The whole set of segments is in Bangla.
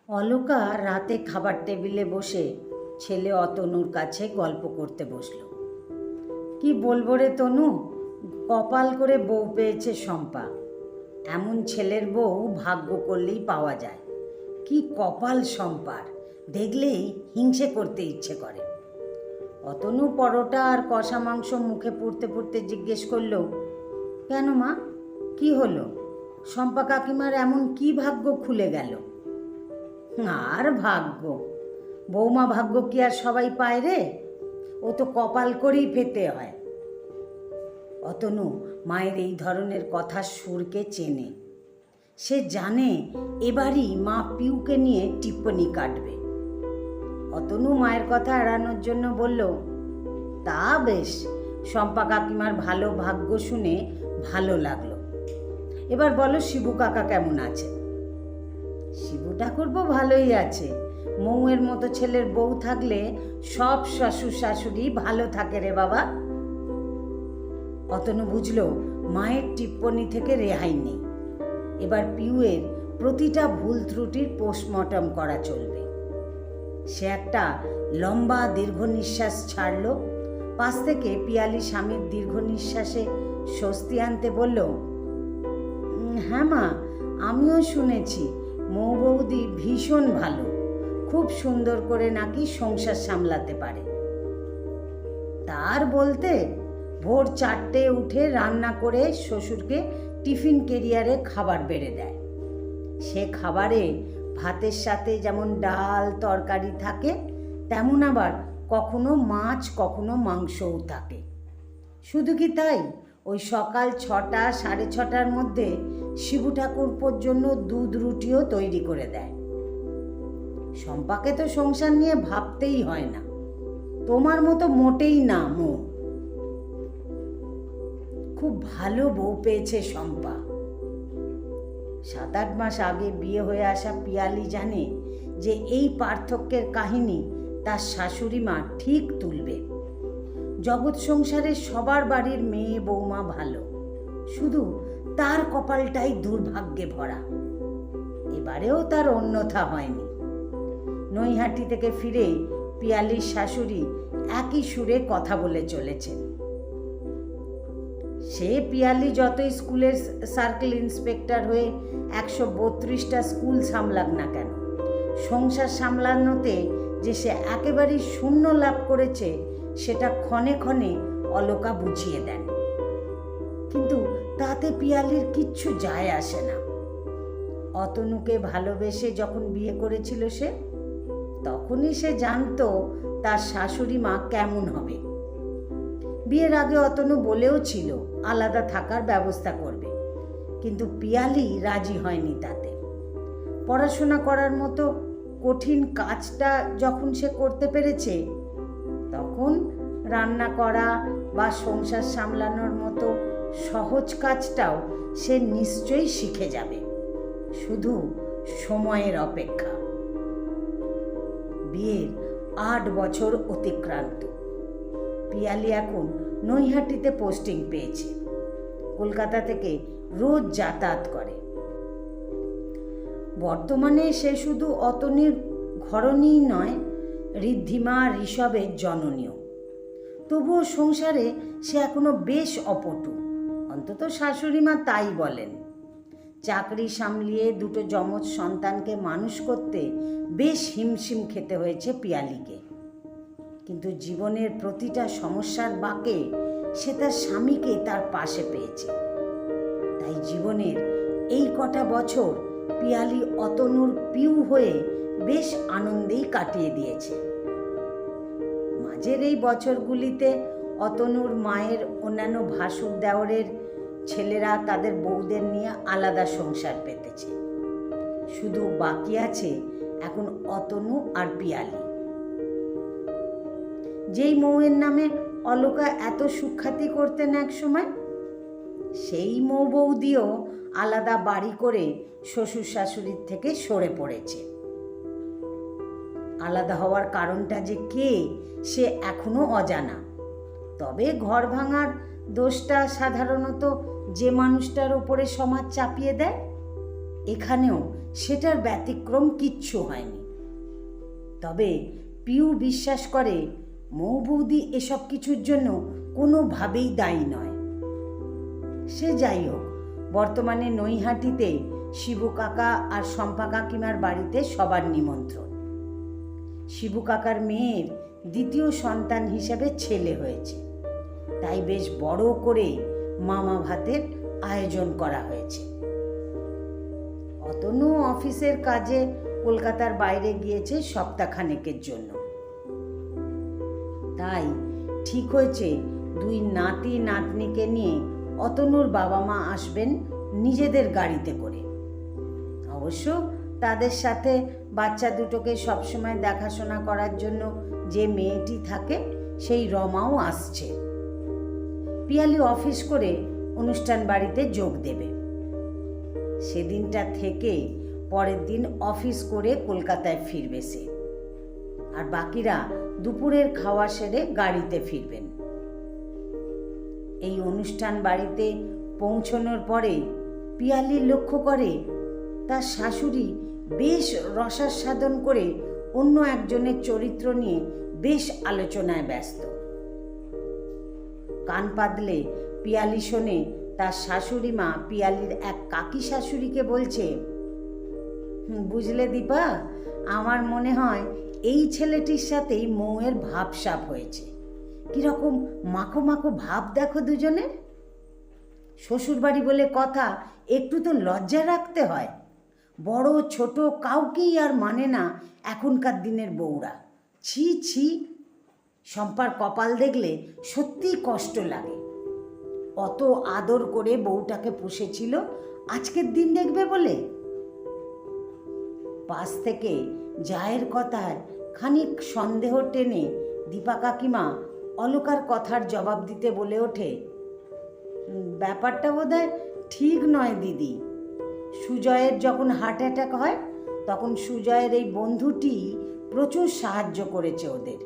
অলকা রাতে খাবার টেবিলে বসে ছেলে অতনুর কাছে গল্প করতে বসলো। কি বলবো রে তনু, কপাল করে বউ পেয়েছে শম্পা। এমন ছেলের বউ ভাগ্য করলেই পাওয়া যায়। কি কপাল শম্পার, দেখলেই হিংসে করতে ইচ্ছে করে। অতনু পরোটা আর কষা মাংস মুখে পুড়তে পুড়তে জিজ্ঞেস করলো, কেন মা, কি হলো? শম্পা কাকিমার এমন কি ভাগ্য খুলে গেল? আর ভাগ্য, বৌমা ভাগ্য কি আর সবাই পায় রে? ও তো কপাল করেই পেতে হয়। অতনু মায়ের এই ধরনের কথার সুরকে চেনে। সে জানে এবারই মা পিউকে নিয়ে টিপ্পনি কাটবে। অতনু মায়ের কথা এড়ানোর জন্য বলল, তা বেশ, শম্পা কাকিমার ভালো ভাগ্য শুনে ভালো লাগলো। এবার বলো শিবু কাকা কেমন আছে? শিবু ঠাকুরপো ভালোই আছে। মৌয়ের মতো ছেলের বউ থাকলে সব শ্বশুর শাশুড়ি ভালো থাকে রে বাবা। অতনু বুঝলো মায়ের টিপ্পনি থেকে রেহাই নেই। এবার পিউয়ের প্রতিটা ভুল ত্রুটির পোস্টমর্টম করা চলবে। সে একটা লম্বা দীর্ঘ নিঃশ্বাস ছাড়ল। পাশ থেকে পিয়ালি স্বামীর দীর্ঘ নিঃশ্বাসে স্বস্তি আনতে বলল, হ্যাঁ মা, আমিও শুনেছি মৌ বৌদি ভীষণ ভালো, খুব সুন্দর করে নাকি সংসার সামলাতে পারে। তার বলতে ভোর 4টে উঠে রান্না করে শ্বশুরকে টিফিন ক্যারিয়ারে খাবার বেড়ে দেয়। সে খাবারে ভাতের সাথে যেমন ডাল তরকারি থাকে, তেমন আবার কখনো মাছ কখনো মাংসও থাকে। শুধু কি তাই, ওই সকাল 6টা 6:30টার মধ্যে শিবু ঠাকুরপোর জন্য দুধ রুটিও তৈরি করে দেয়। শম্পাকে তো সংসার নিয়ে ভাবতেই হয় না, তোমার মতো মোটেই না মৌ। খুব ভালো বউ পেয়েছে শম্পা। 7-8 মাস আগে বিয়ে হয়ে আসা পিয়ালি জানে যে এই পার্থক্যের কাহিনী তার শাশুড়ি মা ঠিক তুলবে। জগৎ সংসারে সবার বাড়ির মেয়ে বৌমা ভালো, শুধু তার কপালটাই দুর্ভাগ্যে ভরা। এবারেও তার অন্যথা হয়নি। নৈহাটি থেকে ফিরে পিয়ালির শাশুড়ি একই সুরে কথা বলে চলেছেন। সে পিয়ালি যতই স্কুলের সার্কেল ইন্সপেক্টর হয়ে 132টা স্কুল সামলাক না কেন, সংসার সামলানোতে যে সে একেবারেই শূন্য লাভ করেছে সেটা ক্ষণে ক্ষণে অলকা বুঝিয়ে দেন। কিন্তু তাতে পিয়ালির কিচ্ছু যায় আসে না। অতনুকে ভালোবেসে যখন বিয়ে করেছিল সে, তখনই সে জানতো তার শাশুড়ি মা কেমন হবে। বিয়ের আগে অতনু বলেও ছিল আলাদা থাকার ব্যবস্থা করবে, কিন্তু পিয়ালি রাজি হয়নি তাতে। পড়াশোনা করার মতো কঠিন কাজটা যখন সে করতে পেরেছে, তখন রান্না করা বা সংসার সামলানোর মতো সহজ কাজটাও সে নিশ্চয়ই শিখে যাবে। শুধু সময়ের অপেক্ষা। বিয়ের 8 বছর অতিক্রান্ত। পিয়ালি এখন নৈহাটিতে পোস্টিং পেয়েছে। কলকাতা থেকে রোজ যাতায়াত করে। বর্তমানে সে শুধু অতনুর ঘরণীই নয়, ঋদ্ধিমা ঋষভের জননীয়। তবুও সংসারে সে এখনো বেশ অপটু, অন্তত শাশুড়ি মা তাই বলেন। চাকরি সামলিয়ে 2টো যমজ সন্তানকে মানুষ করতে বেশ হিমশিম খেতে হয়েছে পিয়ালিকে। কিন্তু জীবনের প্রতিটা সমস্যার বাঁকে সে তার স্বামীকে তার পাশে পেয়েছে। তাই জীবনের এই কটা বছর পিয়ালি অতনুর পিউ হয়ে বেশ আনন্দেই কাটিয়ে দিয়েছে। মাঝের এই বছরগুলিতে অতনুর মায়ের অন্যান্য ভাসুর দেওরের ছেলেরা তাদের বউদের নিয়ে আলাদা সংসার পেতেছে। শুধু বাকি আছে এখন অতনু আর পিয়ালি। যেই মৌয়ের নামে অলকা এত সুখ্যাতি করতেন এক সময়, সেই মৌ বৌদিও আলাদা বাড়ি করে শ্বশুর শাশুড়ির থেকে সরে পড়েছে। আলাদা হওয়ার কারণটা যে কে সে এখনো অজানা। তবে ঘর ভাঙার দোষটা সাধারণত যে মানুষটার ওপরে সমাজ চাপিয়ে দেয়, এখানেও সেটার ব্যতিক্রম কিচ্ছু হয়নি। তবে পিউ বিশ্বাস করে মৌ বৌদি এসব কিছুর জন্য কোনোভাবেই দায়ী নয়। সে যাই হোক, বর্তমানে নৈহাটিতে শিবু কাকা আর শম্পা কাকিমার বাড়িতে সবার নিমন্ত্রণ। শিবু কাকার মেয়ের দ্বিতীয় সন্তান হিসেবে ছেলে হয়েছে, তাই বেশ বড় করে মামা ভাতের আয়োজন করা হয়েছে। অতনু অফিসের কাজে কলকাতার বাইরে গিয়েছে সপ্তাহখানেকের জন্য। তাই ঠিক হয়েছে দুই নাতি নাতনিকে নিয়ে অতনুর বাবা মা আসবেন নিজেদের গাড়িতে করে। অবশ্য তাদের সাথে বাচ্চা দুটোকে সবসময় দেখাশোনা করার জন্য যে মেয়েটি থাকে সেই রমাও আসছে। পিয়ালি অফিস করে অনুষ্ঠান বাড়িতে যোগ দেবে। সেদিনটা থেকে পরের দিন অফিস করে কলকাতায় ফিরবে সে, আর বাকিরা দুপুরের খাওয়া সেরে গাড়িতে ফিরবেন। এই অনুষ্ঠান বাড়িতে পৌঁছানোর পরে পিয়ালি লক্ষ্য করে তার শাশুড়ি বেশ রসাস্বাদন করে অন্য একজনের চরিত্র নিয়ে বেশ আলোচনায় ব্যস্ত। কান পাতলে পিয়ালি শোনে তার শাশুড়ি মা পিয়ালির এক কাকি শাশুড়িকে বলছে, বুঝলে দীপা, আমার মনে হয় এই ছেলেটির সাথেই মৌয়ের ভাবসাব হয়েছে। কিরকম মাখো মাখো ভাব দেখো দুজনের। শ্বশুরবাড়ি বলে কথা, একটু তো লজ্জা রাখতে হয়। বড় ছোট কাউকেই আর মানে না এখনকার দিনের বউরা। ছি ছি, শম্পার কপাল দেখলে সত্যিই কষ্ট লাগে। অত আদর করে বউটাকে পুষেছিল, আজকের দিন দেখবে বলে। পাশ থেকে জায়ের কথায় খানিক সন্দেহ টেনে দীপা কাকিমা অলকার কথার জবাব দিতে বলে ওঠে, ব্যাপারটা বোধহয় ঠিক নয় দিদি। সুজয়ের যখন হার্ট অ্যাটাক হয় তখন সুজয়ের এই বন্ধুটি প্রচুর সাহায্য করেছে ওদের।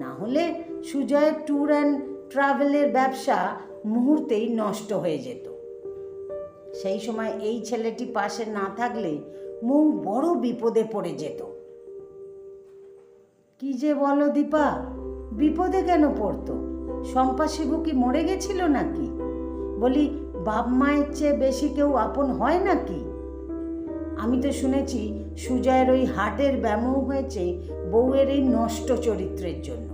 না হলে সুজয়ের ট্যুর অ্যান্ড ট্রাভেলের ব্যবসা মুহূর্তেই নষ্ট হয়ে যেত। সেই সময় এই ছেলেটি পাশে না থাকলে মৌ বড় বিপদে পড়ে যেত। কি যে বলো দীপা, বিপদে কেন পড়তো? শম্পা শিবু কি মরে গেছিল নাকি? বলি, বাপ মায়ের চেয়ে বেশি কেউ আপন হয় নাকি? আমি তো শুনেছি সুজয়ের ওই হার্টের ব্যামো হয়েছে বউয়ের এই নষ্ট চরিত্রের জন্য।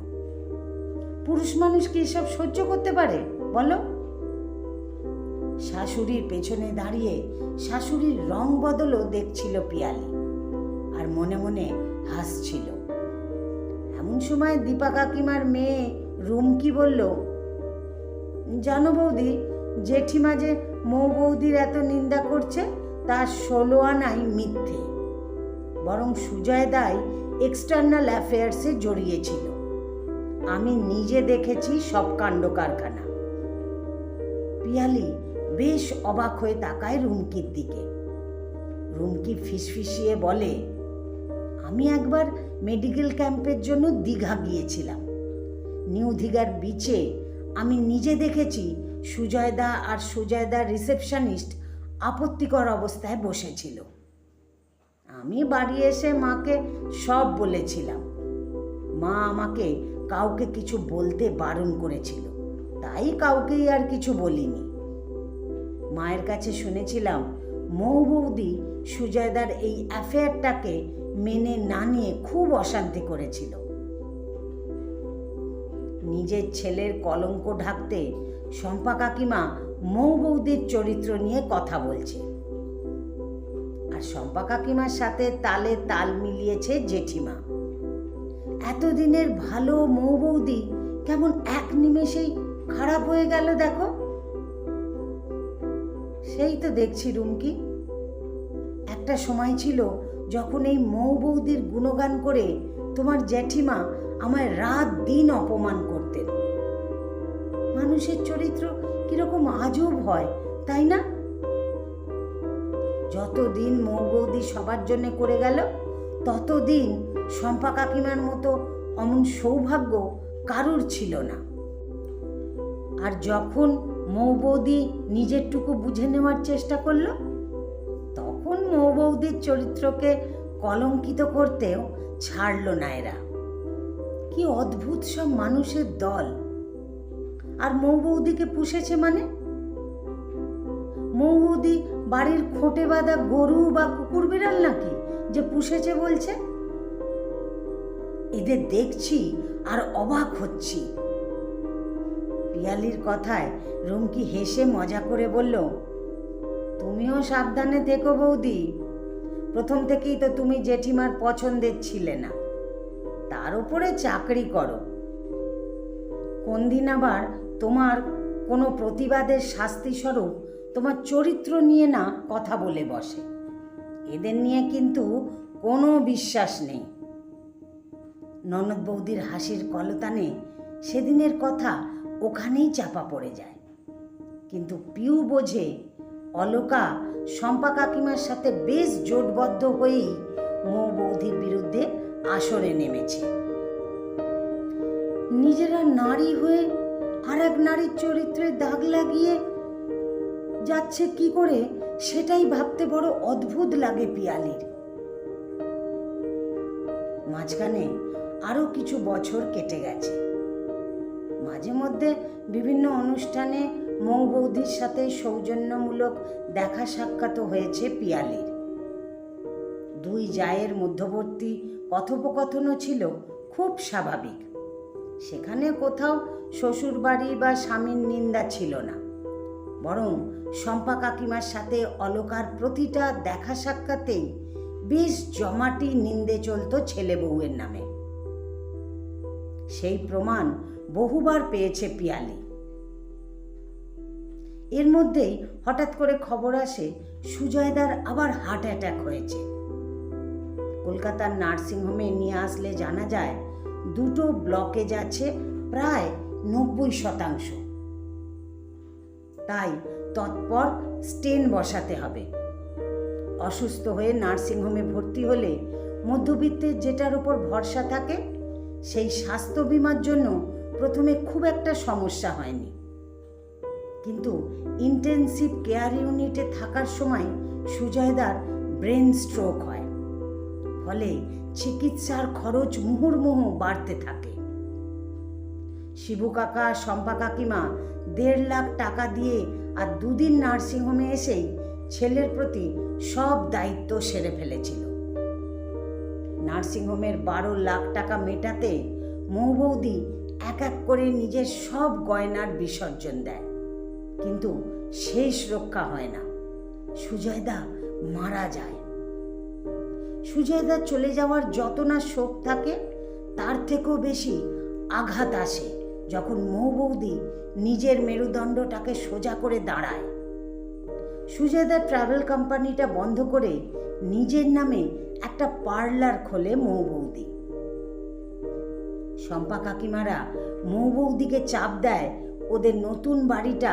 পুরুষ মানুষ কি এসব সহ্য করতে পারে বলো? শাশুড়ির পেছনে দাঁড়িয়ে শাশুড়ির রং বদলও দেখছিল পিয়ালি, আর মনে মনে হাসছিল। এমন সময় দীপা কাকিমার মেয়ে রুমকি বলল, জানো বৌদি, জেঠিমা যে মৌ বৌদির এত নিন্দা করছে তার 16 আনাই মিথ্যে। বরং সুজয় দাই এক্সটার্নাল অ্যাফেয়ার্সে জড়িয়েছিল। আমি নিজে দেখেছি সব কাণ্ড কারখানা। পিয়ালি বেশ অবাক হয়ে তাকায় রুমকির দিকে। রুমকি ফিসফিসিয়ে বলে, আমি একবার মেডিকেল ক্যাম্পের জন্য দীঘা গিয়েছিলাম। নিউ দীঘার বিচে আমি নিজে দেখেছি সুজয়দা আর সুজয়দার রিসেপশনিস্ট আপত্তিকর অবস্থায় বসেছিল। আমি বাড়ি এসে মাকে সব বলেছিলাম। মা আমাকে কাউকে কিছু বলতে বারণ করেছিল, তাই কাউকেই আর কিছু বলিনি। মায়ের কাছে শুনেছিলাম মৌ বৌদি সুজয়দার এই অ্যাফেয়ারটাকে মেনে না নিয়ে খুব অশান্তি করেছিল। নিজের ছেলের কলঙ্ক ঢাকতে শম্পা কাকিমা মৌ বৌদির চরিত্র নিয়ে কথা বলছে, আর শম্পা কাকিমার সাথে তালে তাল মিলিয়েছে জেঠিমা। এতদিনের ভালো মৌ বৌদি কেমন এক নিমেষেই খারাপ হয়ে গেল দেখো। সেই তো দেখছি রুমকি, একটা সময় ছিল যখন এই মৌ বৌদির গুণগান করে তোমার জেঠিমা আমায় রাত দিন অপমান করতেন। মানুষের চরিত্র কিরকম আজব হয়, তাই না? যতদিন মৌ বৌদি সবার জন্য করে গেল, ততদিন শম্পা কাকিমার মতো অমন সৌভাগ্য কারুর ছিল না। আর যখন মৌ বৌদি নিজেরটুকু বুঝে নেওয়ার চেষ্টা করলো, তখন মৌ বৌদির চরিত্রকে কলঙ্কিত করতেও ছাড়ল না এরা। কি অদ্ভুত সব মানুষের দল। আর মৌ বৌদিকে পুষেছে মানে? মৌ বৌদি বাড়ির খোঁটে বাঁধা গরু বা কুকুর বিড়াল নাকি যে পুষেছে বলছে? এদের দেখছি আর অবাক হচ্ছি। পিয়ালির কথায় রুমকি হেসে মজা করে বলল, তুমিও সাবধানে থেকো বৌদি। প্রথম থেকেই তো তুমি জেঠিমার পছন্দের ছিলে না, তার উপরে চাকরি করো। কোন দিন আবার তোমার কোনো প্রতিবাদের শাস্তিস্বরূপ তোমার চরিত্র নিয়ে না কথা বলে বসে। এদের নিয়ে কিন্তু কোনো বিশ্বাস নেই। ননদ বৌদির হাসির কলতানে সেদিনের কথা ওখানেই চাপা পড়ে যায়। কিন্তু পিউ বোঝে অলকা শম্পা কাকিমার সাথে বেশ জোটবদ্ধ হয়েই মৌ বৌদির বিরুদ্ধে আসরে নেমেছে। নিজেরা নারী হয়ে আর এক নারীর চরিত্রে দাগ লাগিয়ে যাচ্ছে কি করে, সেটাই ভাবতে বড় অদ্ভুত লাগে পিয়ালির। মাঝখানে আরো কিছু বছর কেটে গেছে। মাঝে মধ্যে বিভিন্ন অনুষ্ঠানে মৌ বৌদির সাথে সৌজন্যমূলক দেখা সাক্ষাৎ হয়েছে পিয়ালির। দুই জায়ের মধ্যবর্তী কথোপকথনও ছিল খুব স্বাভাবিক। সেখানে কোথাও শ্বশুর বাড়ি বা স্বামীর নিন্দা ছিল না, বরং শম্পা কাকিমার সাথে অলকার প্রতিটা দেখা সাক্ষাতেই বেশ জমাটি নিন্দে চলত ছেলে বউয়ের নামে। সেই প্রমাণ বহুবার পেয়েছে পিয়ালি। এর মধ্যেই হঠাৎ করে খবর আসে সুজয়দার আবার হার্ট অ্যাটাক হয়েছে। কলকাতার নার্সিংহোমে নিয়ে আসলে জানা যায় দুটো ব্লকেজ আছে প্রায় 90%। তাই তৎপর স্টেন বসাতে হবে। অসুস্থ হয়ে নার্সিংহোমে ভর্তি হলে মধ্যবিত্তের যেটার উপর ভরসা থাকে, সেই স্বাস্থ্য বিমার জন্য প্রথমে খুব একটা সমস্যা হয়নি। কিন্তু ইন্টেনসিভ কেয়ার ইউনিটে থাকার সময় সুজয়দার ব্রেন স্ট্রোক হয়। ফলে চিকিৎসার খরচ মুহুর্মুহু বাড়তে থাকে। শিবু কাকা, শম্পা কাকিমা 1.5 লাখ টাকা দিয়ে আর 2 দিন নার্সিংহোমে এসেই ছেলের প্রতি সব দায়িত্ব সেরে ফেলেছিল। নার্সিংহোমের 12 লাখ টাকা মেটাতে মৌ বৌদি এক এক করে নিজের সব গয়নার বিসর্জন দেয়, কিন্তু শেষ রক্ষা হয় না। সুজয়দা মারা যায়। সুজয়দার চলে যাওয়ার যত না শোক থাকে, তার থেকেও বেশি আঘাত আসে যখন মৌ বৌদি নিজের মেরুদণ্ডটাকে সোজা করে দাঁড়ায়। সুজয়দার ট্রাভেল কোম্পানিটা বন্ধ করে নিজের নামে একটা পার্লার খোলে মৌ বৌদি। শম্পা কাকিমারা মৌ বৌদিকে চাপ দেয় ওদের নতুন বাড়িটা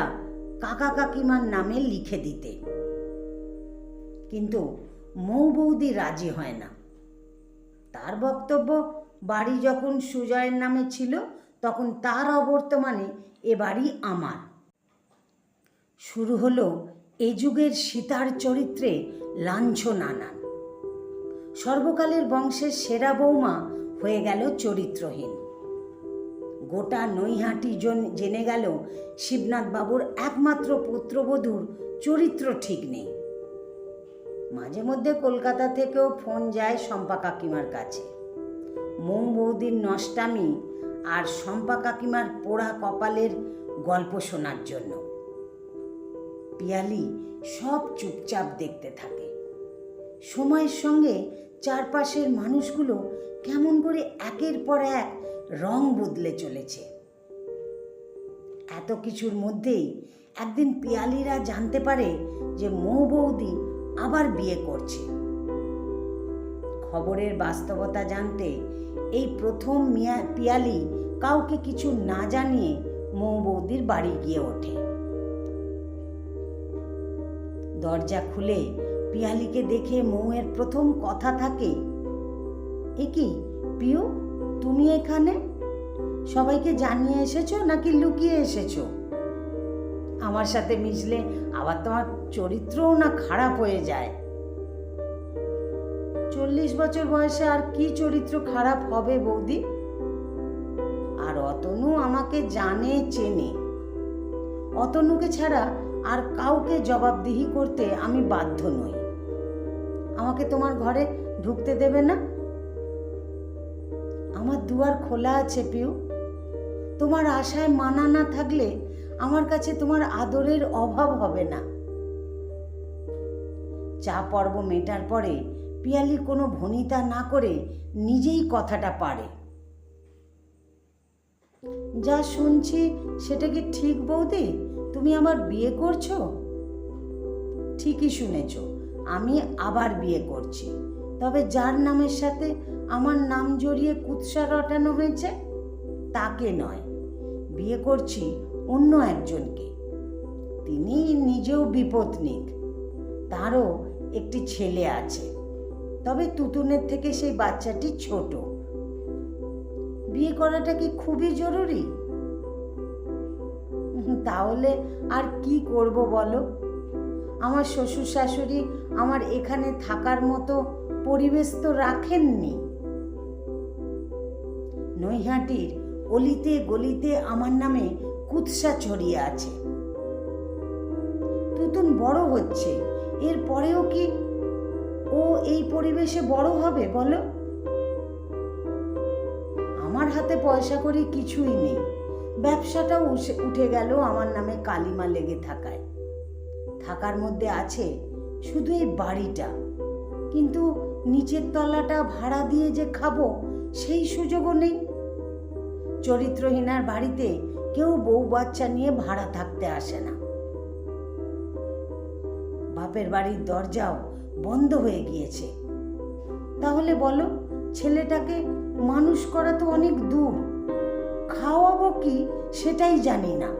কাকা কাকিমার নামে লিখে দিতে, কিন্তু মৌ বৌদি রাজি হয় না। তার বক্তব্য, বাড়ি যখন সুজয়ের নামে ছিল তখন তার অবর্তমানে এ বাড়ি আমার। শুরু হলো এ যুগের সীতার চরিত্রে লাঞ্ছনা নানান। সর্বকালের বংশের সেরা বৌমা হয়ে গেল চরিত্রহীন। গোটা নৈহাটি জেনে গেল শিবনাথ বাবুর একমাত্র পুত্রবধূর চরিত্র ঠিক নেই। মাঝে মধ্যে কলকাতা থেকেও ফোন যায় শম্পা কাকিমার কাছে, মৌ বৌদির নষ্টামি আর শম্পা কাকিমার পোড়া কপালের গল্প শোনার জন্য। পিয়ালি সব চুপচাপ দেখতে থাকে। সময়ের সঙ্গে চারপাশের মানুষগুলো কেমন করে একের পর এক রং বদলে চলেছে। এত কিছুর মধ্যেই একদিন পিয়ালিরা জানতে পারে যে মৌ বৌদি আবার বিয়ে করছে। খবরের বাস্তবতা জানতে এই প্রথম পিয়ালি কাউকে কিছু না জানিয়ে মৌ বৌদির বাড়ি গিয়ে ওঠে। দরজা খুলে পিয়ালিকে দেখে মৌয়ের প্রথম কথা থাকে, এ কি পিউ, তুমি এখানে? সবাইকে জানিয়ে এসেছো নাকি লুকিয়ে এসেছো? আমার সাথে মিশলে আবার তোমার চরিত্রও না খারাপ হয়ে যায়। 40 বছর বয়সে আর কি চরিত্র খারাপ হবে বৌদি? আর অতনু আমাকে জানে চেনে। অতনুকে ছাড়া আর কাউকে জবাবদিহি করতে আমি বাধ্য নই। আমাকে তোমার ঘরে ঢুকতে দেবে না? আমার দুয়ার খোলা আছে পিউ। তোমার আশায় মানা না থাকলে আমার কাছে তোমার আদরের অভাব হবে না। চা পর্ব মেটার পরে পিয়ালি কোনো ভনিতা না করে নিজেই কথাটা পারে। যা শুনছি সেটা কি ঠিক বৌদি? তুমি আমার বিয়ে করছো? ঠিকই শুনেছ, আমি আবার বিয়ে করছি। তবে যার নামের সাথে আমার নাম জড়িয়ে কুৎসা রটানো হয়েছে তাকে নয়, বিয়ে করছি অন্য একজনকে। তিনি নিজেও বিপত্নিক, তারও একটি ছেলে আছে, তবে তুতুনের থেকে সেই বাচ্চাটি ছোট। বিয়ে করাটা কি খুবই জরুরি? তাহলে আর কি করব বলো? আমার শ্বশুর শাশুড়ি আমার এখানে থাকার মতো পরিবেশ তো রাখেননি। নৈহাটির অলিতে গলিতে আমার নামে কুৎসা ছড়িয়ে আছে। তুতুন বড় হচ্ছে, এর পরেও কি ও এই পরিবেশে বড় হবে বলো? আমার হাতে পয়সা করি কিছুই নেই, ব্যবসাটাও উঠে গেল আমার নামে কালিমা লেগে থাকায়। থাকার মধ্যে আছে শুধু এই বাড়িটা, কিন্তু নিচের তলাটা ভাড়া দিয়ে যে খাবো সেই সুযোগও নেই। চরিত্রহীনার বাড়িতে কেউ বউ বাচ্চা নিয়ে ভাড়া থাকতে আসে না। বাপের বাড়ির দরজাও বন্ধ হয়ে গিয়েছে। তাহলে বলো, ছেলেটাকে মানুষ করা তো অনেক দূর, খাওয়াবো কি সেটাই জানি না।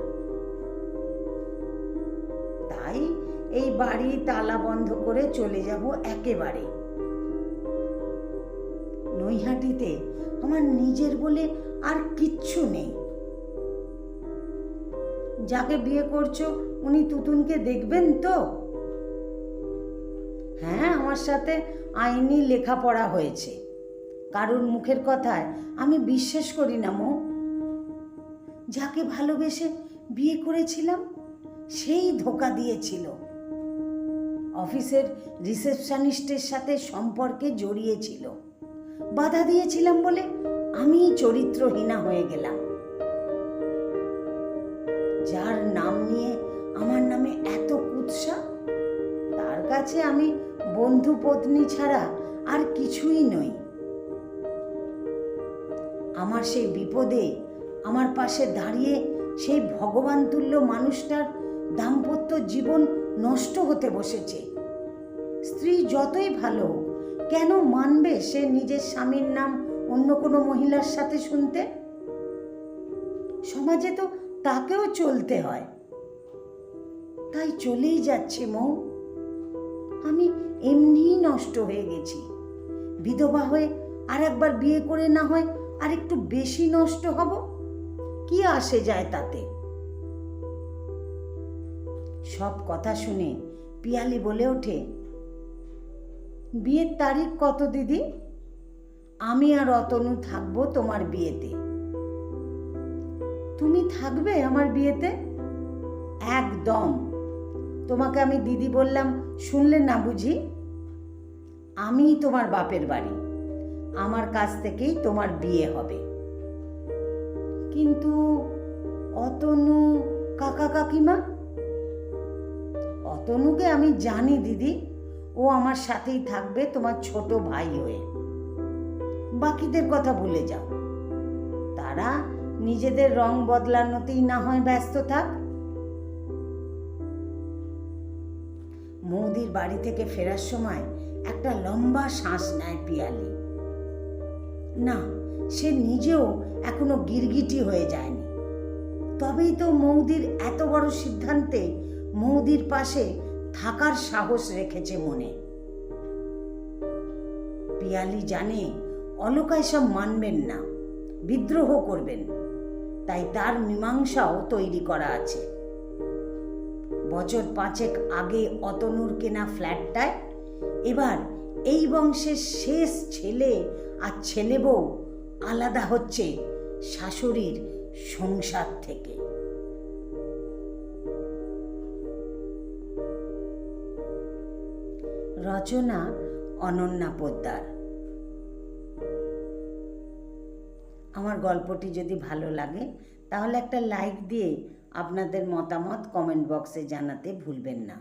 তাই এই বাড়ি তালা বন্ধ করে চলে যাব একেবারে। নৈহাটিতে আমার নিজের বলে আর কিচ্ছু নেই। যাকে বিয়ে করছো উনি তুতুনকে দেখবেন তো? হ্যাঁ, আমার সাথে আইনি লেখাপড়া হয়েছে। কারুর মুখের কথায় আমি বিশ্বাস করি না মো। যাকে ভালোবেসে বিয়ে করেছিলাম সেই ধোঁকা দিয়েছিল। অফিসের রিসেপশনিস্টের সাথে সম্পর্কে জড়িয়েছিল। বাধা দিয়েছিলাম বলে আমি চরিত্রহীনা হয়ে গেলাম। যার নাম নিয়ে আমার নামে এত কুৎসা, তার কাছে আমি বন্ধু পত্নী ছাড়া আর কিছুই নই। আমার সেই বিপদে আমার পাশে দাঁড়িয়ে সেই ভগবান তুল্য মানুষটার দাম্পত্য জীবন নষ্ট হতে বসেছে। স্ত্রী যতই ভালো হোক, কেন মানবে সে নিজের স্বামীর নাম অন্য কোনো মহিলার সাথে শুনতে? সমাজে তো তাকেও চলতে হয়। তাই চলেই যাচ্ছে মৌ। আমি এমনিই নষ্ট হয়ে গেছি। বিধবা হয়ে আর একবার বিয়ে করে না হয় আর একটু বেশি নষ্ট হব, কি আসে যায় তাতে? সব কথা শুনে পিয়ালি বলে ওঠে, বিয়ের তারিখ কত দিদি? আমি আর অতনু থাকবো তোমার বিয়েতে। তুমি থাকবে আমার বিয়েতে? একদম। তোমাকে আমি দিদি বললাম শুনলে না বুঝি? আমিই তোমার বাপের বাড়ি, আমার কাছ থেকেই তোমার বিয়ে হবে। কিন্তু অতনু কাকা কাকিমা? অতনুকে আমি জানি দিদি, ও আমার সাথেই থাকবে তোমার ছোট ভাই হয়ে। বাকিদের কথা ভুলে যাও, তারা নিজেদের রং বদলানোতেই না হয় ব্যস্ত থাক। মৌদির বাড়ি থেকে ফেরার সময় একটা লম্বা শ্বাস নেয় পিয়ালি। না, সে নিজেও এখনো গিরগিটি হয়ে যায়নি। তবেই তো মৌদির এত বড় সিদ্ধান্তে মৌদির পাশে থাকার সাহস রেখেছে মনে। পিয়ালি জানে অলকা এসব মানবেন না, বিদ্রোহ করবেন, তাই তার মীমাংসাও তৈরি করা আছে। বছর 5 আগে অতনুর কেনা ফ্ল্যাটটায় এবার এই বংশের শেষ ছেলে আর ছেলে বউ আলাদা হচ্ছে শাশুড়ির সংসার থেকে। রচনা অনন্যা পোদ্দার। আমার গল্পটি যদি ভালো লাগে তাহলে একটা লাইক দিয়ে আপনাদের মতামত কমেন্ট বক্সে জানাতে ভুলবেন না।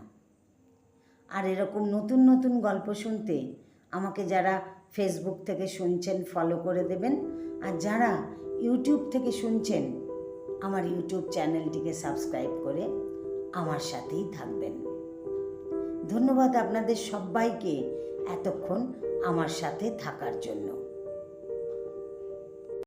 আর এরকম নতুন নতুন গল্প শুনতে আমাকে যারা ফেসবুক থেকে শুনছেন ফলো করে দেবেন, আর যারা ইউটিউব থেকে শুনছেন আমার ইউটিউব চ্যানেলটিকে সাবস্ক্রাইব করে আমার সাথেই থাকবেন। ধন্যবাদ আপনাদের সবাইকে এতক্ষণ আমার সাথে থাকার জন্য।